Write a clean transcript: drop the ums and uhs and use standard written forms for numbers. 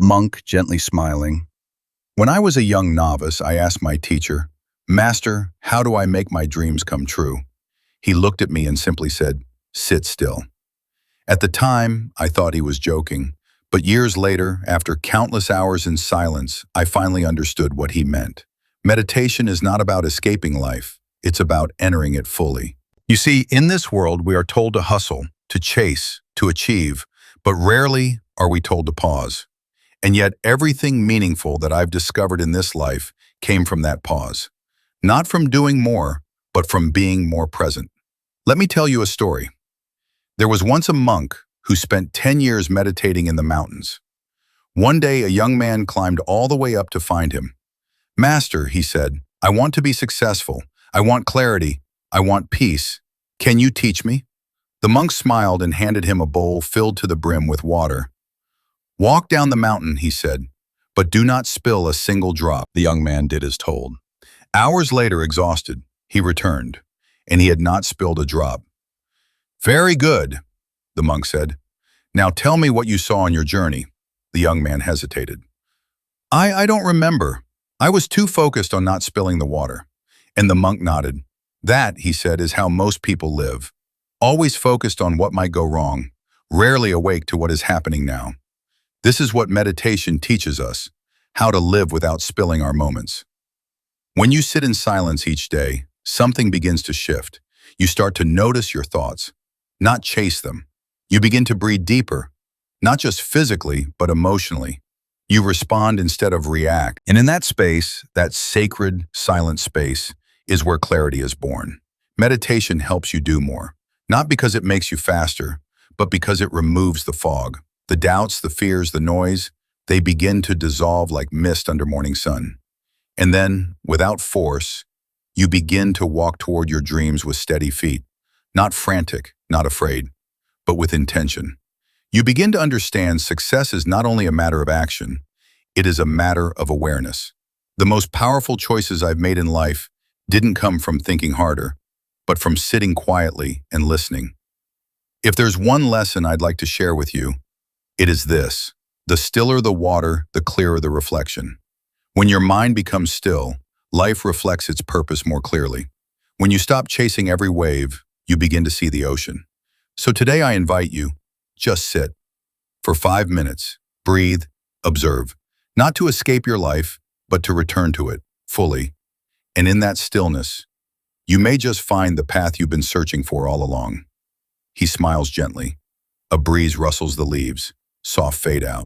Monk, gently smiling. When I was a young novice, I asked my teacher, "Master, how do I make my dreams come true?" He looked at me and simply said, "Sit still." At the time, I thought he was joking, but years later, after countless hours in silence, I finally understood what he meant. Meditation is not about escaping life, it's about entering it fully. You see, in this world, we are told to hustle, to chase, to achieve, but rarely are we told to pause. And yet everything meaningful that I've discovered in this life came from that pause. Not from doing more, but from being more present. Let me tell you a story. There was once a monk who spent 10 years meditating in the mountains. One day, a young man climbed all the way up to find him. "Master," he said, "I want to be successful. I want clarity. I want peace. Can you teach me?" The monk smiled and handed him a bowl filled to the brim with water. "Walk down the mountain," he said, "but do not spill a single drop." The young man did as told. Hours later, exhausted, he returned, and he had not spilled a drop. "Very good," the monk said. "Now tell me what you saw on your journey." The young man hesitated. I don't remember. I was too focused on not spilling the water." And the monk nodded. "That," he said, "is how most people live. Always focused on what might go wrong, rarely awake to what is happening now. This is what meditation teaches us, how to live without spilling our moments. When you sit in silence each day, something begins to shift. You start to notice your thoughts, not chase them. You begin to breathe deeper, not just physically, but emotionally. You respond instead of react. And in that space, that sacred, silent space, is where clarity is born. Meditation helps you do more, not because it makes you faster, but because it removes the fog. The doubts, the fears, the noise, they begin to dissolve like mist under morning sun. And then, without force, you begin to walk toward your dreams with steady feet, not frantic, not afraid, but with intention. You begin to understand success is not only a matter of action, it is a matter of awareness. The most powerful choices I've made in life didn't come from thinking harder, but from sitting quietly and listening. If there's one lesson I'd like to share with you, it is this: the stiller the water, the clearer the reflection. When your mind becomes still, life reflects its purpose more clearly. When you stop chasing every wave, you begin to see the ocean. So today I invite you, just sit. For 5 minutes, breathe, observe. Not to escape your life, but to return to it, fully. And in that stillness, you may just find the path you've been searching for all along. He smiles gently. A breeze rustles the leaves, soft fade out.